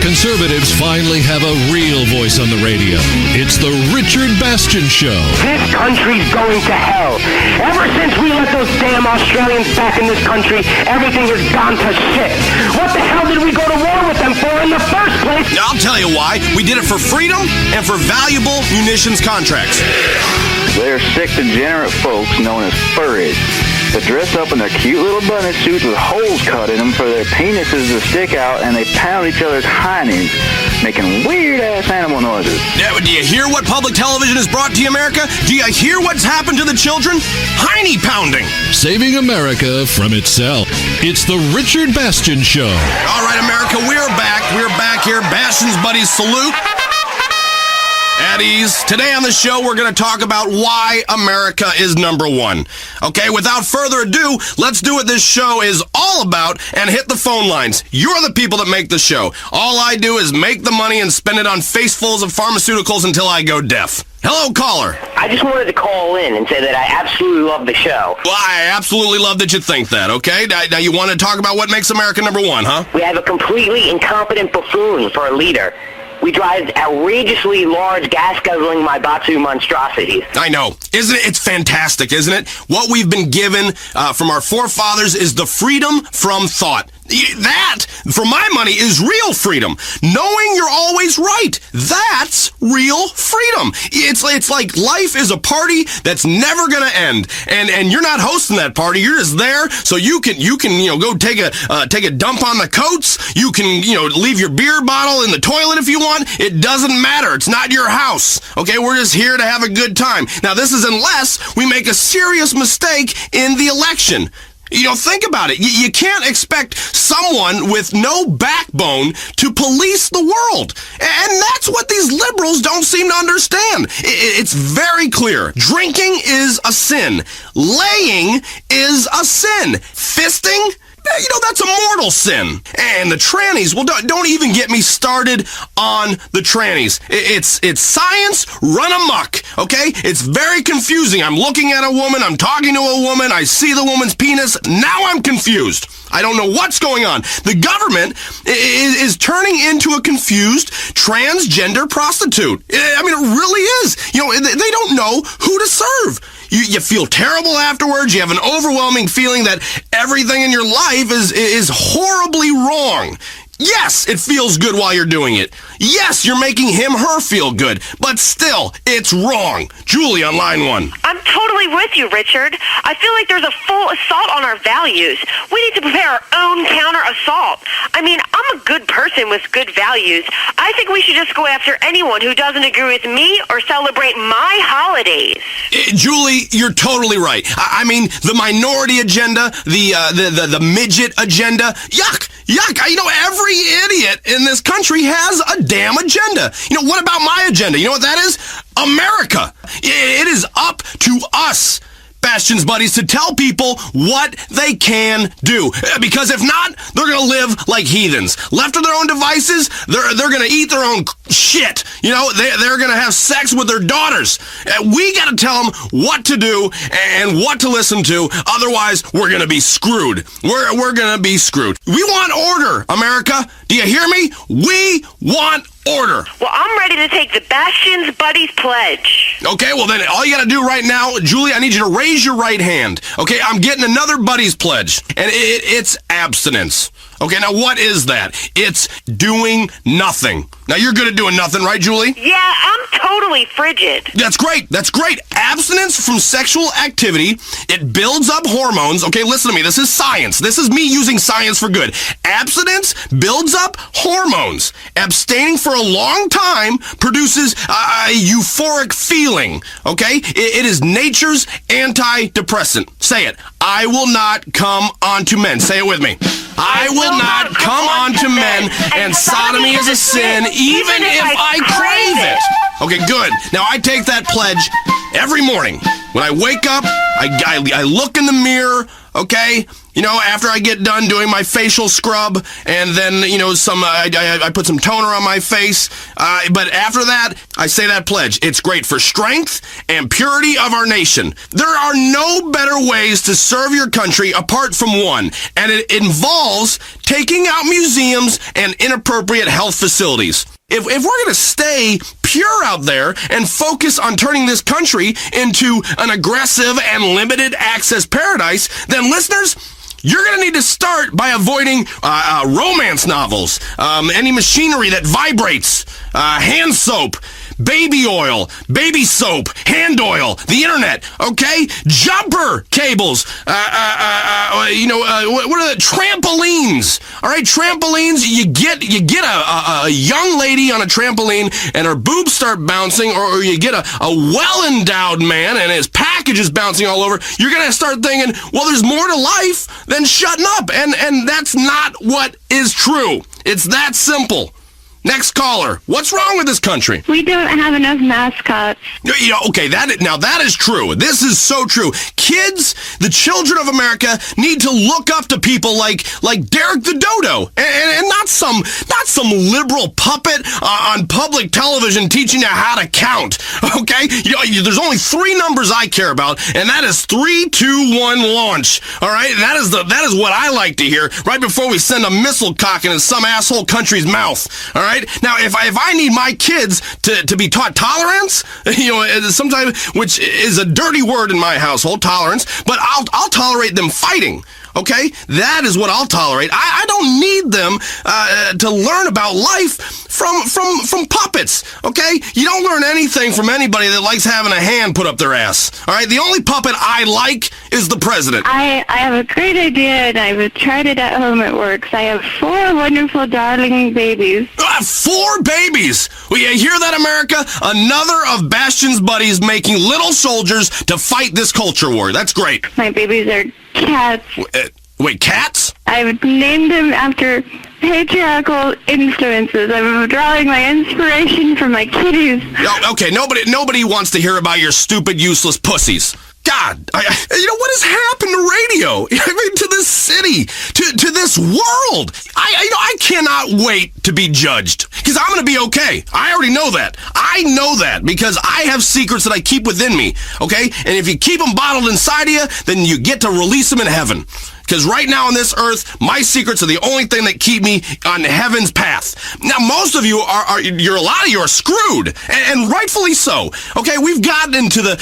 Conservatives finally have a real voice on the radio. It's the Richard Bastion Show. This country's going to hell. Ever since we let those damn Australians back in this country, everything has gone to shit. What the hell did we go to war with them for in the first place? I'll tell you why. We did it for freedom and for valuable munitions contracts. They're sick, degenerate folks known as furries that dress up in their cute little bunny suits with holes cut in them for their penises to stick out, and they pound each other's hinds, making weird-ass animal noises. Yeah, but do you hear what public television has brought to America? Do you hear what's happened to the children? Hiney pounding. Saving America from itself. It's the Richard Bastion Show. All right, America, we're back. We're back here. Bastion's buddies salute. At ease. Today on the show, we're going to talk about why America is number one. Okay, without further ado, let's do what this show is all about and hit the phone lines. You're the people that make the show. All I do is make the money and spend it on facefuls of pharmaceuticals until I go deaf. Hello, caller. I just wanted to call in and say that I absolutely love the show. Well, I absolutely love that you think that, okay? Now you want to talk about what makes America number one, huh? We have a completely incompetent buffoon for a leader. We drive outrageously large, gas-guzzling Maibatsu monstrosities. I know. Isn't it? It's fantastic, isn't it? What we've been given from our forefathers is the freedom from thought. That, for my money, is real freedom. Knowing you're always right. That's real freedom. It's like life is a party that's never gonna end, and you're not hosting that party. You're just there so you can go take a dump on the coats. You can leave your beer bottle in the toilet if you want. It doesn't matter. It's not your house. Okay, we're just here to have a good time. Now this is unless we make a serious mistake in the election. Think about it. You can't expect someone with no backbone to police the world. And that's what these liberals don't seem to understand. It's very clear. Drinking is a sin. Laying is a sin. Fisting? That's a mortal sin. And the trannies, well, don't even get me started on the trannies. It's science run amok, okay? It's very confusing. I'm looking at a woman, I'm talking to a woman, I see the woman's penis, now I'm confused. I don't know what's going on. The government is turning into a confused transgender prostitute. I mean, it really is. They don't know who to serve. You feel terrible afterwards. You have an overwhelming feeling that everything in your life is horribly wrong. Yes, it feels good while you're doing it. Yes, you're making her feel good. But still, it's wrong. Julie on line 1. I'm totally with you, Richard. I feel like there's a full assault on our values. We need to prepare our own counter-assault. I mean, I'm a good person with good values. I think we should just go after anyone who doesn't agree with me or celebrate my holidays. Julie, you're totally right. I mean, the minority agenda, the midget agenda, yuck. Every idiot in this country has a damn agenda. What about my agenda? You know what that is? America. It is up to us, Bastion's buddies, to tell people what they can do. Because if not, they're going to live like heathens. Left to their own devices, they're going to eat their own shit. They're going to have sex with their daughters. We got to tell them what to do and what to listen to. Otherwise, we're going to be screwed. We're going to be screwed. We want order, America. Do you hear me? We want order. Well, I'm ready to take the Bastion's Buddies Pledge. Okay, well then all you gotta do right now, Julie, I need you to raise your right hand. Okay, I'm getting another Buddies Pledge. And it's abstinence. Okay, now what is that? It's doing nothing. Now you're good at doing nothing, right, Julie? Yeah, I'm totally frigid. That's great. Abstinence from sexual activity, it builds up hormones. Okay, listen to me. This is science. This is me using science for good. Abstinence builds up hormones. Abstaining for a long time produces a euphoric feeling. Okay? It is nature's antidepressant. Say it. I will not come onto men. Say it with me. I will not come onto men, and sodomy is a sin, even if I crave it. Okay, good. Now I take that pledge every morning. When I wake up, I look in the mirror, okay? You know, after I get done doing my facial scrub, and then, you know, I put some toner on my face. But after that, I say that pledge. It's great for strength and purity of our nation. There are no better ways to serve your country apart from one, and it involves taking out museums and inappropriate health facilities. If we're going to stay pure out there and focus on turning this country into an aggressive and limited access paradise, then listeners, you're going to need to start by avoiding romance novels, any machinery that vibrates, hand soap, baby oil, baby soap, hand oil, the internet, okay? Jumper cables, what are the trampolines? All right, trampolines, you get a young lady on a trampoline and her boobs start bouncing, or you get a well-endowed man and his package is bouncing all over. You're going to start thinking, well, there's more to life than shutting up, and that's not what is true. It's that simple. Next caller. What's wrong with this country? We don't have enough mascots. You know, okay, that is true. This is so true. Kids, the children of America, need to look up to people like Derek the Dodo, and not some liberal puppet on public television teaching you how to count. Okay, you know, there's only 3 numbers I care about, and that is 3, 2, 1, launch. All right, that is what I like to hear right before we send a missile cock into some asshole country's mouth. All right. Now, if I need my kids to be taught tolerance, you know, sometimes, which is a dirty word in my household, tolerance, but I'll tolerate them fighting. Okay, that is what I'll tolerate. I don't need them to learn about life from puppets. Okay, you don't learn anything from anybody that likes having a hand put up their ass. All right, the only puppet I like is the president. I have a great idea, and I've tried it at home. It works. I have 4 wonderful, darling babies. 4 babies. Well, you hear that, America? Another of Bastion's buddies making little soldiers to fight this culture war. That's great. My babies are cats. Wait, cats? I've named them after patriarchal influences. I'm drawing my inspiration from my kitties. Oh, okay, nobody wants to hear about your stupid, useless pussies. God, you know, what has happened to radio? I mean, to this city, to this world. I cannot wait to be judged, because I'm going to be okay. I already know that. I know that because I have secrets that I keep within me, okay? And if you keep them bottled inside of you, then you get to release them in heaven. Because right now on this earth, my secrets are the only thing that keep me on heaven's path. Now, most of you a lot of you are screwed, and rightfully so. Okay, we've gotten into the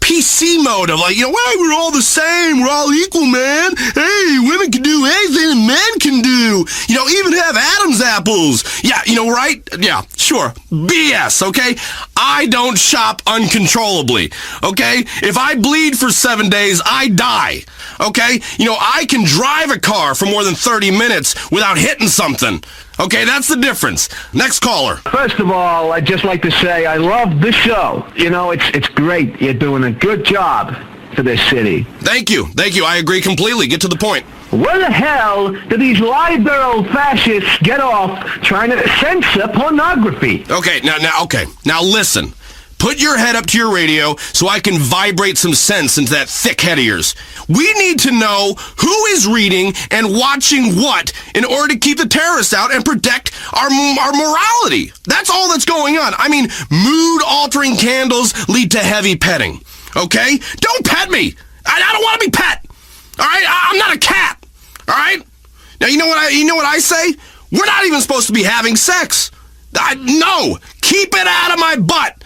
PC mode of like, you know, well, we're all the same, we're all equal, man. Hey, women can do anything men can do. You know, even have Adam's apples. Yeah, you know, right? Yeah, sure. BS, okay? I don't shop uncontrollably, okay? If I bleed for 7 days, I die, okay? You know, I can drive a car for more than 30 minutes without hitting something. Okay, that's the difference. Next caller. First of all, I'd just like to say I love the show. You know, it's great. You're doing a good job for this city. Thank you. I agree completely. Get to the point. Where the hell do these liberal fascists get off trying to censor pornography? Okay, now listen. Put your head up to your radio so I can vibrate some sense into that thick head of yours. We need to know who is reading and watching what in order to keep the terrorists out and protect our morality. That's all that's going on. I mean, mood-altering candles lead to heavy petting. Okay? Don't pet me. I don't want to be pet. All right? I'm not a cat. All right? Now, you know what I say? We're not even supposed to be having sex. No. Keep it out of my butt.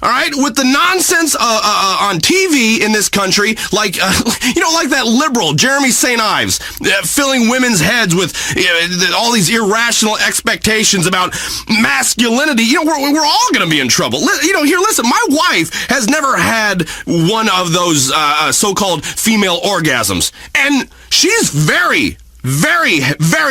All right, with the nonsense on TV in this country, like like that liberal Jeremy St. Ives, filling women's heads with all these irrational expectations about masculinity. You know, we're all going to be in trouble. You know, here, listen, my wife has never had one of those so-called female orgasms, and she's very, very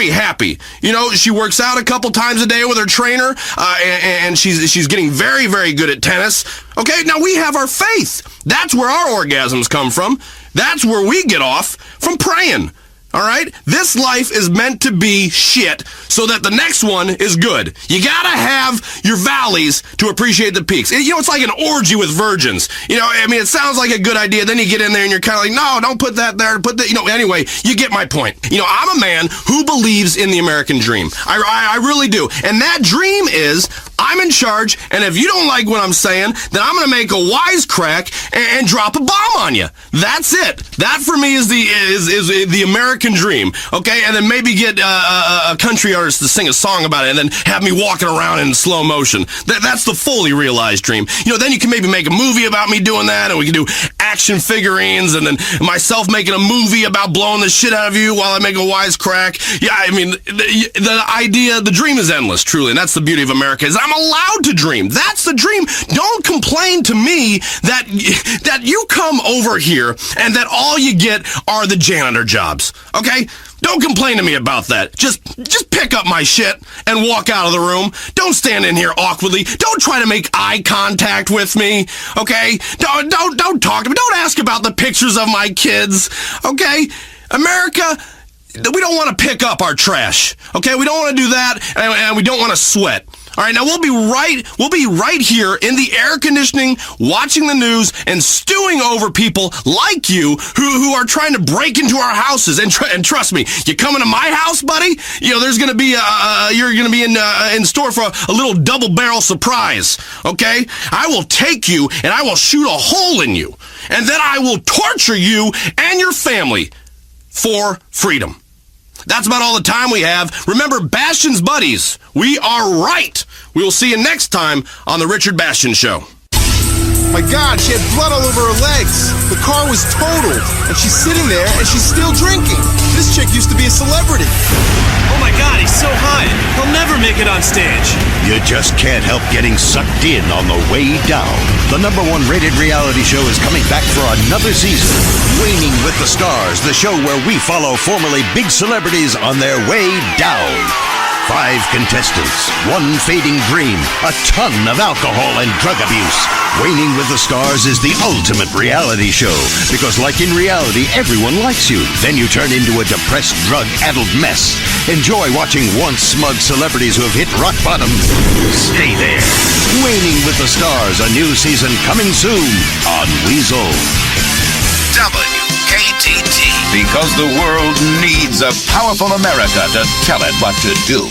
happy. You know, she works out a couple times a day with her trainer, and she's getting very, very good at tennis. Okay, now we have our faith. That's where our orgasms come from. That's where we get off from praying. All right? This life is meant to be shit so that the next one is good. You gotta have your valleys to appreciate the peaks. You know, it's like an orgy with virgins. You know, I mean, it sounds like a good idea. Then you get in there and you're kind of like, no, don't put that there. Put that, you know, anyway, you get my point. You know, I'm a man who believes in the American dream. I really do. And that dream is I'm in charge, and if you don't like what I'm saying, then I'm going to make a wisecrack and drop a bomb on you. That's it. That for me is the American dream. Okay, and then maybe get a country artist to sing a song about it, and then have me walking around in slow motion. That's the fully realized dream. You know, then you can maybe make a movie about me doing that, and we can do action figurines, and then myself making a movie about blowing the shit out of you while I make a wisecrack. Yeah, I mean, the idea, the dream is endless, truly, and that's the beauty of America, is I'm allowed to dream. That's the dream. Don't complain to me that you come over here and that all you get are the janitor jobs, okay? Don't complain to me about that. Just pick up my shit and walk out of the room. Don't stand in here awkwardly. Don't try to make eye contact with me, okay? Don't talk to me. Don't ask about the pictures of my kids, okay? America, we don't want to pick up our trash, okay? We don't want to do that, and we don't want to sweat. All right, now we'll be right here in the air conditioning, watching the news, and stewing over people like you who are trying to break into our houses. And trust me, you coming to my house, buddy? You know, there's gonna be you're gonna be in store for a little double barrel surprise. Okay, I will take you and I will shoot a hole in you, and then I will torture you and your family for freedom. That's about all the time we have. Remember, Bastion's buddies, we are right. We will see you next time on The Richard Bastion Show. My God, she had blood all over her legs. The car was totaled, and she's sitting there, and she's still drinking. This chick used to be a celebrity. Oh my God, he's so high. He'll never make it on stage. You just can't help getting sucked in on the way down. The #1 rated reality show is coming back for another season. Waning with the Stars, the show where we follow formerly big celebrities on their way down. 5 contestants, 1 fading dream, a ton of alcohol and drug abuse. Waning with the Stars is the ultimate reality show, because like in reality, everyone likes you. Then you turn into a depressed, drug-addled mess. Enjoy watching once smug celebrities who have hit rock bottom. Stay there. Waning with the Stars, a new season coming soon on Weasel. WKTT. Because the world needs a powerful America to tell it what to do.